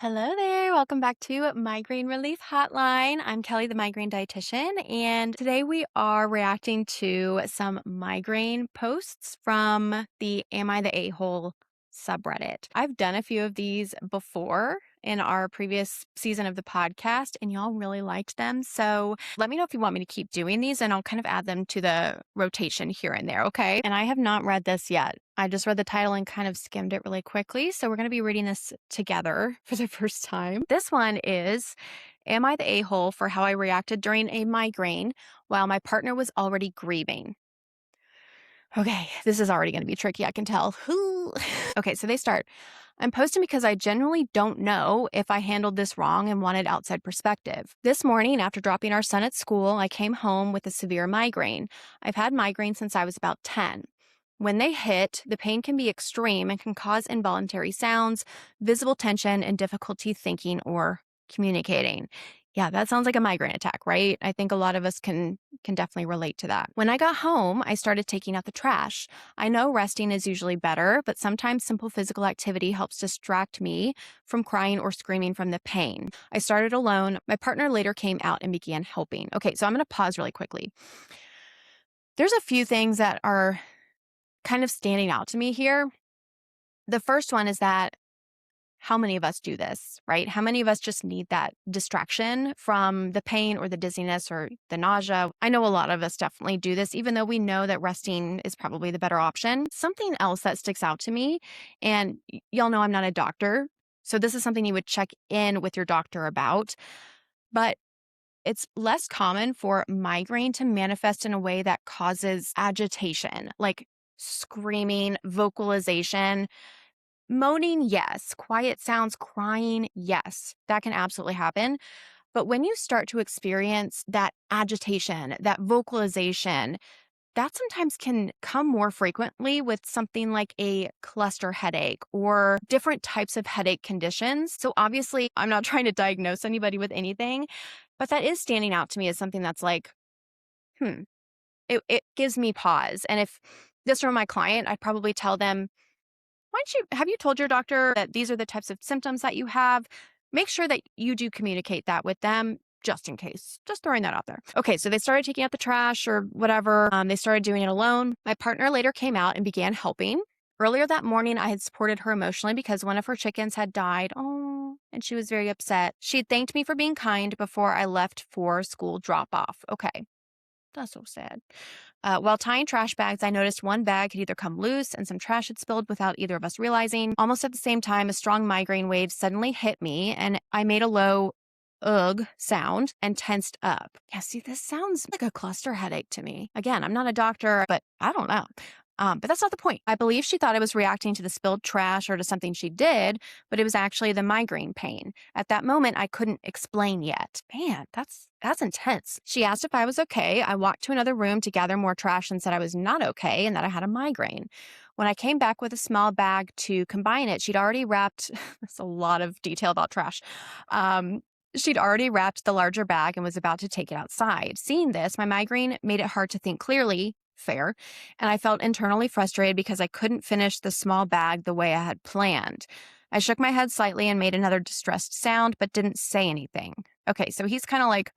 Hello there. Welcome back to Migraine Relief Hotline. I'm Kelly, the migraine dietitian, and today we are reacting to some migraine posts from the Am I the A-hole subreddit. I've done a few of these before in our previous season of the podcast, and y'all really liked them. So let me know if you want me to keep doing these, and I'll kind of add them to the rotation here and there, okay? And I have not read this yet. I just read the title and kind of skimmed it really quickly. So we're going to be reading this together for the first time. This one is, Am I the a-hole for how I reacted during a migraine while my partner was already grieving? Okay, this is already going to be tricky, I can tell. Okay, so they start. I'm posting because I genuinely don't know if I handled this wrong and wanted outside perspective. This morning, after dropping our son at school, I came home with a severe migraine. I've had migraine since I was about 10. When they hit, the pain can be extreme and can cause involuntary sounds, visible tension, and difficulty thinking or communicating. Yeah, that sounds like a migraine attack, right? I think a lot of us can definitely relate to that. When I got home, I started taking out the trash. I know resting is usually better, but sometimes simple physical activity helps distract me from crying or screaming from the pain. I started alone. My partner later came out and began helping. Okay, so I'm going to pause really quickly. There's a few things that are kind of standing out to me here. The first one is that how many of us do this, right? How many of us just need that distraction from the pain or the dizziness or the nausea? I know a lot of us definitely do this, even though we know that resting is probably the better option. Something else that sticks out to me, and y'all know I'm not a doctor, so this is something you would check in with your doctor about, but it's less common for migraine to manifest in a way that causes agitation, like screaming, vocalization. Moaning, yes. Quiet sounds, crying, yes. That can absolutely happen. But when you start to experience that agitation, that vocalization, that sometimes can come more frequently with something like a cluster headache or different types of headache conditions. So obviously, I'm not trying to diagnose anybody with anything, but that is standing out to me as something that's like, hmm, it gives me pause. And if this were my client, I'd probably tell them, why don't you have you told your doctor that these are the types of symptoms that you have? Make sure that you do communicate that with them just in case. Just throwing that out there. Okay, so they started taking out the trash or whatever. They started doing it alone. My partner later came out and began helping. Earlier that morning, I had supported her emotionally because one of her chickens had died. Oh, and she was very upset. She had thanked me for being kind before I left for school drop off. Okay, that's so sad. While tying trash bags, I noticed one bag had either come loose and some trash had spilled without either of us realizing. Almost at the same time, a strong migraine wave suddenly hit me, and I made a low ugh sound and tensed up. Yeah, see, this sounds like a cluster headache to me. Again, I'm not a doctor, but I don't know. But that's not the point. I believe she thought I was reacting to the spilled trash or to something she did, but it was actually the migraine pain. At that moment, I couldn't explain yet. Man, that's intense. She asked if I was okay. I walked to another room to gather more trash and said I was not okay and that I had a migraine. When I came back with a small bag to combine it, she'd already wrapped, that's a lot of detail about trash. She'd already wrapped the larger bag and was about to take it outside. Seeing this, my migraine made it hard to think clearly. Fair. And I felt internally frustrated because I couldn't finish the small bag the way I had planned. I shook my head slightly and made another distressed sound, but didn't say anything. Okay, so he's kind of like,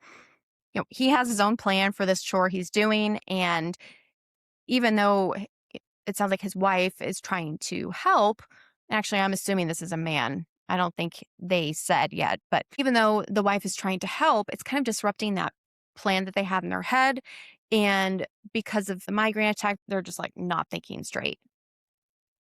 he has his own plan for this chore he's doing. And even though it sounds like his wife is trying to help, actually, I'm assuming this is a man. I don't think they said yet, but even though the wife is trying to help, it's kind of disrupting that plan that they have in their head. And because of the migraine attack, they're just like not thinking straight.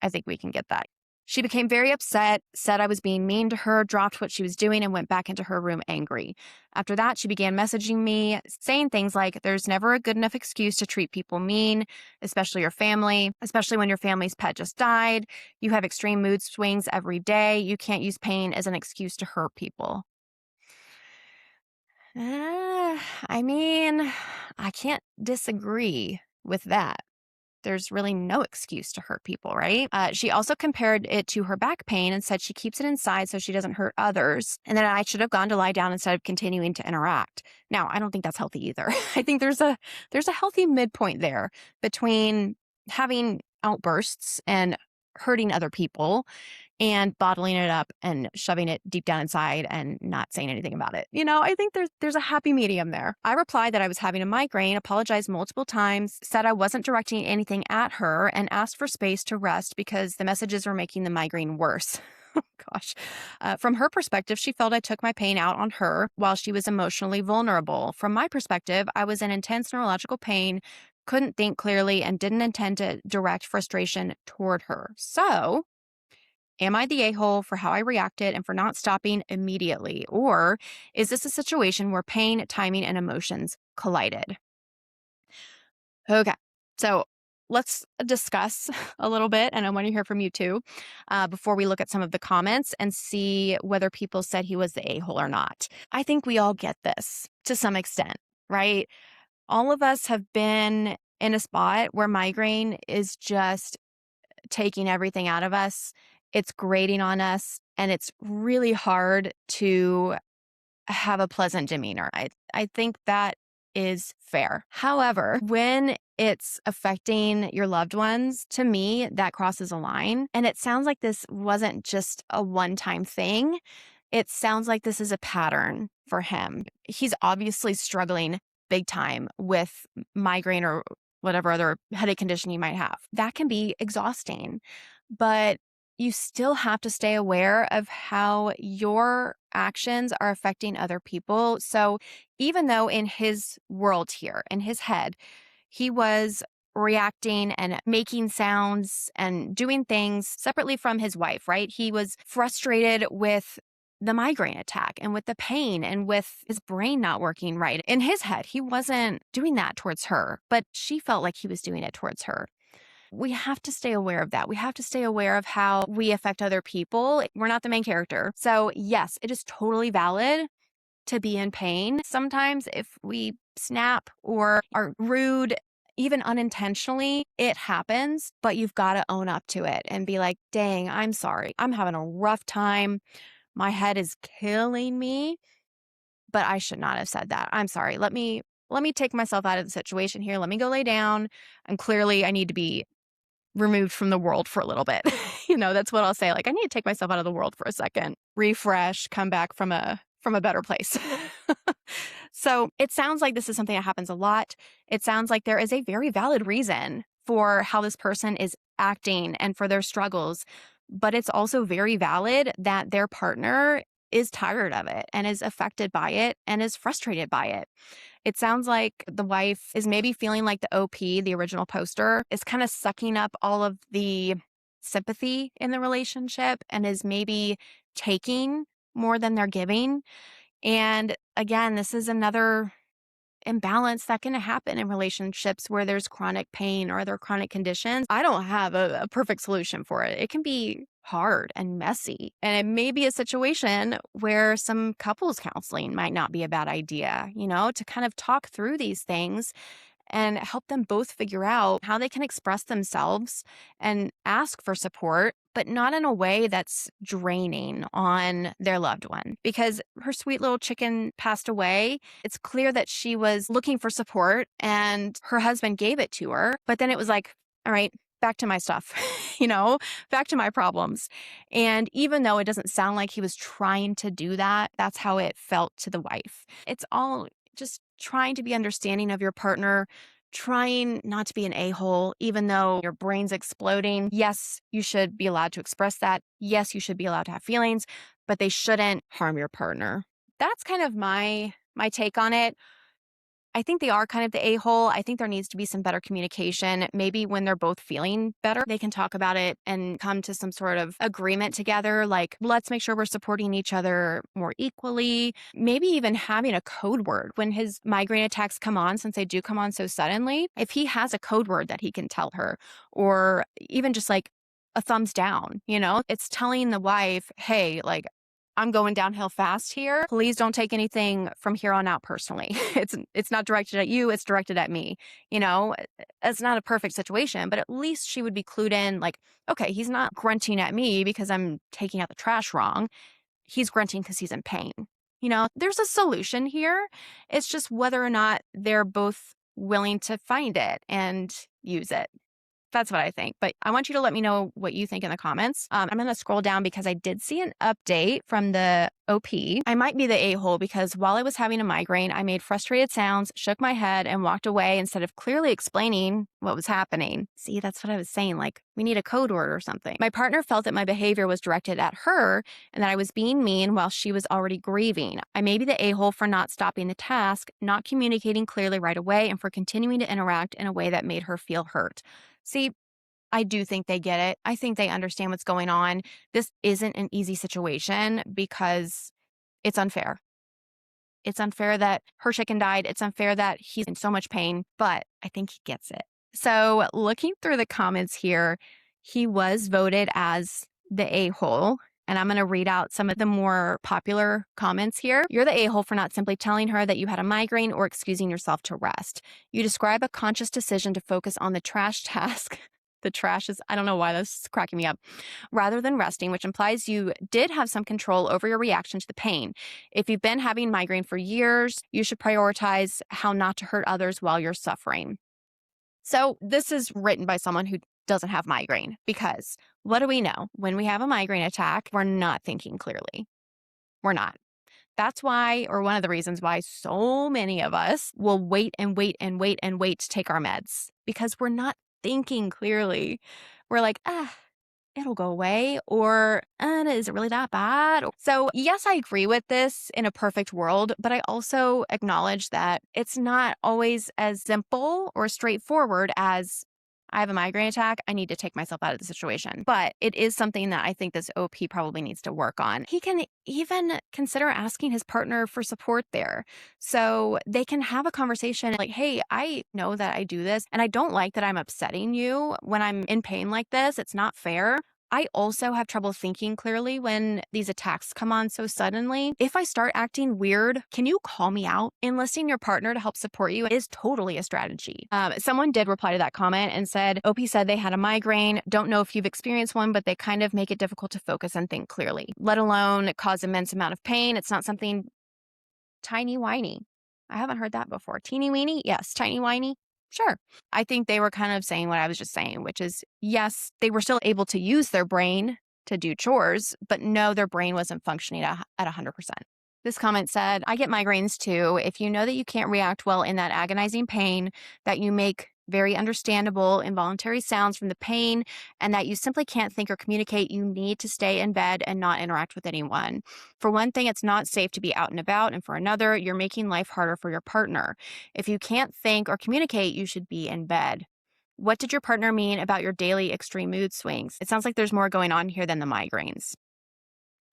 I think we can get that. She became very upset, said I was being mean to her, dropped what she was doing, and went back into her room angry. After that, she began messaging me, saying things like, there's never a good enough excuse to treat people mean, especially your family, especially when your family's pet just died. You have extreme mood swings every day. You can't use pain as an excuse to hurt people. I mean, I can't disagree with that. There's really no excuse to hurt people, right? She also compared it to her back pain and said she keeps it inside so she doesn't hurt others, and that I should have gone to lie down instead of continuing to interact. Now, I don't think that's healthy either. I think there's a healthy midpoint there between having outbursts and hurting other people and bottling it up and shoving it deep down inside and not saying anything about it. I think there's a happy medium there. I replied that I was having a migraine, apologized multiple times, said I wasn't directing anything at her, and asked for space to rest because the messages were making the migraine worse. Oh, gosh. From her perspective, she felt I took my pain out on her while she was emotionally vulnerable. From my perspective, I was in intense neurological pain, couldn't think clearly, and didn't intend to direct frustration toward her. So, am I the a-hole for how I reacted and for not stopping immediately? Or is this a situation where pain, timing, and emotions collided? Okay. So let's discuss a little bit, and I want to hear from you too, before we look at some of the comments and see whether people said he was the a-hole or not. I think we all get this to some extent, right? All of us have been in a spot where migraine is just taking everything out of us. It's grating on us, and it's really hard to have a pleasant demeanor. I think that is fair. However, when it's affecting your loved ones, to me, that crosses a line. And it sounds like this wasn't just a one-time thing. It sounds like this is a pattern for him. He's obviously struggling big time with migraine or whatever other headache condition you might have. That can be exhausting, but you still have to stay aware of how your actions are affecting other people. So even though in his world here, in his head, he was reacting and making sounds and doing things separately from his wife, right? He was frustrated with the migraine attack and with the pain and with his brain not working right. In his head, he wasn't doing that towards her, but she felt like he was doing it towards her. We have to stay aware of that. We have to stay aware of how we affect other people. We're not the main character. So, yes, it is totally valid to be in pain. Sometimes, if we snap or are rude, even unintentionally, it happens, but you've got to own up to it and be like, dang, I'm sorry. I'm having a rough time. My head is killing me, but I should not have said that. I'm sorry. Let me take myself out of the situation here. Let me go lay down. And clearly I need to be removed from the world for a little bit. That's what I'll say. Like, I need to take myself out of the world for a second, refresh, come back from a better place. So it sounds like this is something that happens a lot. It sounds like there is a very valid reason for how this person is acting and for their struggles. But it's also very valid that their partner is tired of it and is affected by it and is frustrated by it. It sounds like the wife is maybe feeling like the OP, the original poster, is kind of sucking up all of the sympathy in the relationship and is maybe taking more than they're giving. And again, this is another imbalance that can happen in relationships where there's chronic pain or other chronic conditions. I don't have a perfect solution for it. It can be hard and messy. And it may be a situation where some couples counseling might not be a bad idea, to kind of talk through these things and help them both figure out how they can express themselves and ask for support, but not in a way that's draining on their loved one. Because her sweet little chicken passed away. It's clear that she was looking for support and her husband gave it to her. But then it was like, all right, back to my stuff, back to my problems. And even though it doesn't sound like he was trying to do that, that's how it felt to the wife. It's all just trying to be understanding of your partner, trying not to be an a-hole, even though your brain's exploding. Yes, you should be allowed to express that. Yes, you should be allowed to have feelings, but they shouldn't harm your partner. That's kind of my take on it. I think they are kind of the a-hole. I think there needs to be some better communication. Maybe when they're both feeling better, they can talk about it and come to some sort of agreement together. Like, let's make sure we're supporting each other more equally. Maybe even having a code word when his migraine attacks come on, since they do come on so suddenly. If he has a code word that he can tell her, or even just like a thumbs down, it's telling the wife, hey, like, I'm going downhill fast here. Please don't take anything from here on out personally. It's not directed at you. It's directed at me. It's not a perfect situation, but at least she would be clued in like, okay, he's not grunting at me because I'm taking out the trash wrong. He's grunting because he's in pain. There's a solution here. It's just whether or not they're both willing to find it and use it. That's what I think. But I want you to let me know what you think in the comments. I'm going to scroll down because I did see an update from the OP. I might be the a-hole because while I was having a migraine, I made frustrated sounds, shook my head, and walked away instead of clearly explaining what was happening. See, that's what I was saying. Like, we need a code word or something. My partner felt that my behavior was directed at her and that I was being mean while she was already grieving. I may be the a-hole for not stopping the task, not communicating clearly right away, and for continuing to interact in a way that made her feel hurt. See, I do think they get it. I think they understand what's going on. This isn't an easy situation because it's unfair. It's unfair that her chicken died. It's unfair that he's in so much pain, but I think he gets it. So, looking through the comments here, he was voted as the a-hole. And I'm going to read out some of the more popular comments here. You're the a-hole for not simply telling her that you had a migraine or excusing yourself to rest. You describe a conscious decision to focus on the trash task. The trash is, I don't know why that's cracking me up, rather than resting, which implies you did have some control over your reaction to the pain. If you've been having migraine for years, you should prioritize how not to hurt others while you're suffering. So this is written by someone who doesn't have migraine, because what do we know? When we have a migraine attack, we're not thinking clearly. We're not. That's why, or one of the reasons why so many of us will wait and wait and wait and wait to take our meds, because we're not thinking clearly. We're like, it'll go away, or is it really that bad? So yes, I agree with this in a perfect world, but I also acknowledge that it's not always as simple or straightforward as I have a migraine attack. I need to take myself out of the situation. But it is something that I think this OP probably needs to work on. He can even consider asking his partner for support there. So they can have a conversation like, hey, I know that I do this and I don't like that I'm upsetting you when I'm in pain like this. It's not fair. I also have trouble thinking clearly when these attacks come on so suddenly. If I start acting weird, can you call me out? Enlisting your partner to help support you is totally a strategy. Someone did reply to that comment and said, OP said they had a migraine. Don't know if you've experienced one, but they kind of make it difficult to focus and think clearly, let alone cause immense amount of pain. It's not something tiny whiny. I haven't heard that before. Teeny weeny? Yes. Tiny whiny? Sure. I think they were kind of saying what I was just saying, which is, yes, they were still able to use their brain to do chores, but no, their brain wasn't functioning at 100%. This comment said, I get migraines too. If you know that you can't react well in that agonizing pain, that you make very understandable involuntary sounds from the pain, and that you simply can't think or communicate, you need to stay in bed and not interact with anyone. For one thing, it's not safe to be out and about, and for another, you're making life harder for your partner. If you can't think or communicate, you should be in bed. What did your partner mean about your daily extreme mood swings? It sounds like there's more going on here than the migraines.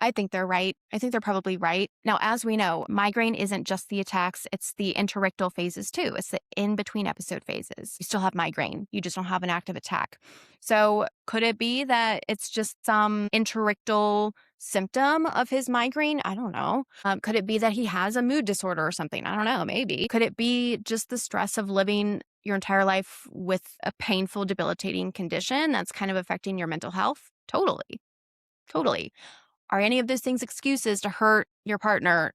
I think they're right. I think they're probably right. Now, as we know, migraine isn't just the attacks, it's the interictal phases too. It's the in-between episode phases. You still have migraine. You just don't have an active attack. So could it be that it's just some interictal symptom of his migraine? I don't know. Could it be that he has a mood disorder or something? I don't know. Maybe. Could it be just the stress of living your entire life with a painful, debilitating condition that's kind of affecting your mental health? Totally. Totally. Are any of those things excuses to hurt your partner?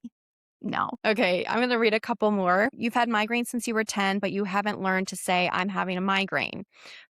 No. Okay, I'm going to read a couple more. You've had migraine since you were 10, but you haven't learned to say, I'm having a migraine.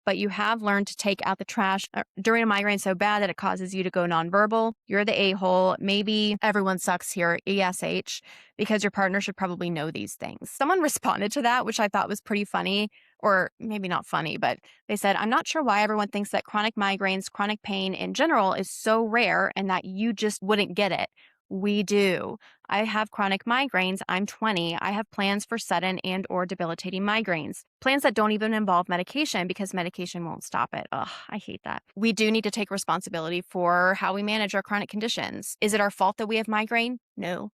But you have learned to take out the trash during a migraine so bad that it causes you to go nonverbal. You're the a-hole. Maybe everyone sucks here, ESH, because your partner should probably know these things. Someone responded to that, which I thought was pretty funny, or maybe not funny, but they said, I'm not sure why everyone thinks that chronic migraines, chronic pain in general is so rare and that you just wouldn't get it. We do. I have chronic migraines. I'm 20. I have plans for sudden and or debilitating migraines. Plans that don't even involve medication because medication won't stop it. Ugh, I hate that. We do need to take responsibility for how we manage our chronic conditions. Is it our fault that we have migraine? No.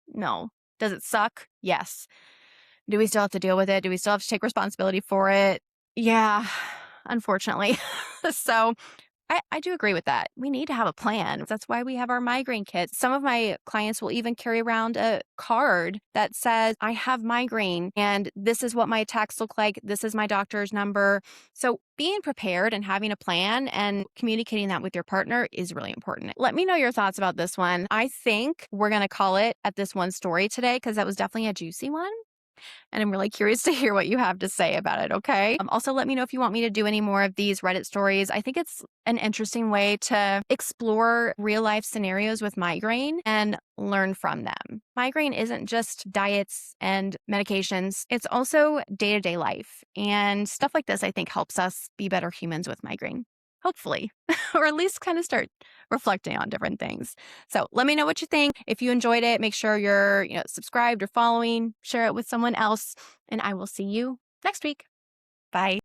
No. Does it suck? Yes. Do we still have to deal with it? Do we still have to take responsibility for it? Yeah, unfortunately. So I do agree with that. We need to have a plan. That's why we have our migraine kits. Some of my clients will even carry around a card that says, I have migraine and this is what my attacks look like. This is my doctor's number. So being prepared and having a plan and communicating that with your partner is really important. Let me know your thoughts about this one. I think we're going to call it at this one story today because that was definitely a juicy one. And I'm really curious to hear what you have to say about it, okay? Also, let me know if you want me to do any more of these Reddit stories. I think it's an interesting way to explore real life scenarios with migraine and learn from them. Migraine isn't just diets and medications, it's also day to day life. And stuff like this, I think, helps us be better humans with migraine. Hopefully, or at least kind of start reflecting on different things. So let me know what you think. If you enjoyed it, make sure you're, subscribed or following, share it with someone else, and I will see you next week. Bye.